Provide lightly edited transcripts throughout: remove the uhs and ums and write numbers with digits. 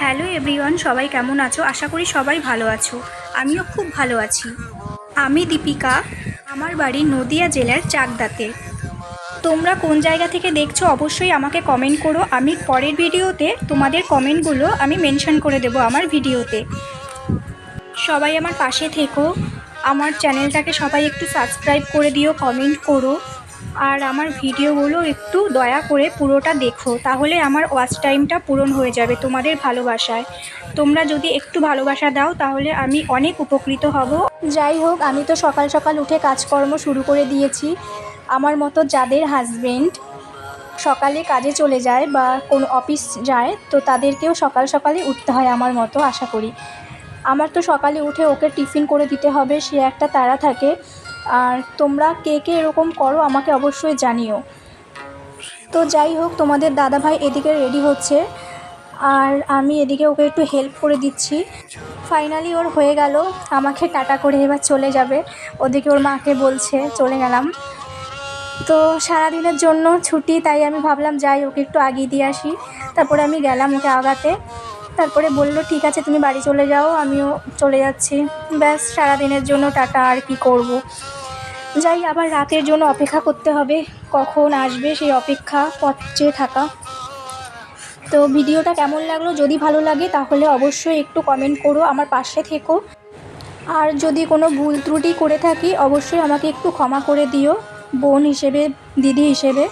Hello everyone, সবাই কেমন আছো? আশা করি সবাই ভালো আছো। আমিও খুব ভালো আছি। আমি দীপিকা, আমার বাড়ি নদিয়া জেলার চাকদাতে। তোমরা কোন জায়গা থেকে দেখছো অবশ্যই আমাকে কমেন্ট করো। আমি পরের ভিডিওতে তোমাদের কমেন্টগুলো আমি মেনশন করে দেবো আমার ভিডিওতে। সবাই আমার পাশে থেকো, আমার চ্যানেলটাকে সবাই একটু সাবস্ক্রাইব করে দিও, কমেন্ট করো, আর আমার ভিডিওগুলো একটু দয়া করে পুরোটা দেখো, তাহলে আমার ওয়াচ টাইমটা পূরণ হয়ে যাবে তোমাদের ভালোবাসায়। তোমরা যদি একটু ভালোবাসা দাও তাহলে আমি অনেক উপকৃত হব। যাই হোক, আমি তো সকাল সকাল উঠে কাজকর্ম শুরু করে দিয়েছি। আমার মতো যাদের হাজবেন্ড সকালে কাজে চলে যায় বা কোনো অফিস যায়, তো তাদেরকেও সকাল সকালে উঠতে হয় আমার মতো, আশা করি। আমার তো সকালে উঠে ওকে টিফিন করে দিতে হবে, সে একটা তাড়া থাকে। আর তোমরা কে কে এরকম করো আমাকে অবশ্যই জানিও। তো যাই হোক, তোমাদের দাদাভাই এদিকে রেডি হচ্ছে আর আমি এদিকে ওকে একটু হেল্প করে দিচ্ছি। ফাইনালি ওর হয়ে গেল, আমাকে টাটা করে এবার চলে যাবে। ওদিকে ওর মাকে বলছে চলে গেলাম। তো সারাদিনের জন্য ছুটি, তাই আমি ভাবলাম যাই ওকে একটু আগিয়ে দিয়ে আসি। তারপরে আমি গেলাম ওকে আগাতে। তারপরে বললো ঠিক আছে তুমি বাড়ি চলে যাও, আমিও চলে যাচ্ছি। ব্যাস, সারাদিনের জন্য টাটা, আর কি করব। যাই, আবার রাতের জন্য অপেক্ষা করতে হবে, কখন আসবে সেই অপেক্ষা পথ চেয়ে থাকা। তো ভিডিওটা কেমন লাগলো, যদি ভালো লাগে তাহলে অবশ্যই একটু কমেন্ট করো, আমার পাশে থেকো। আর যদি কোনো ভুল ত্রুটি করে থাকি অবশ্যই আমাকে একটু ক্ষমা করে দিও, বোন হিসেবে, দিদি হিসেবে।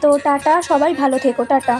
তো টাটা, সবাই ভালো থেকো, টাটা।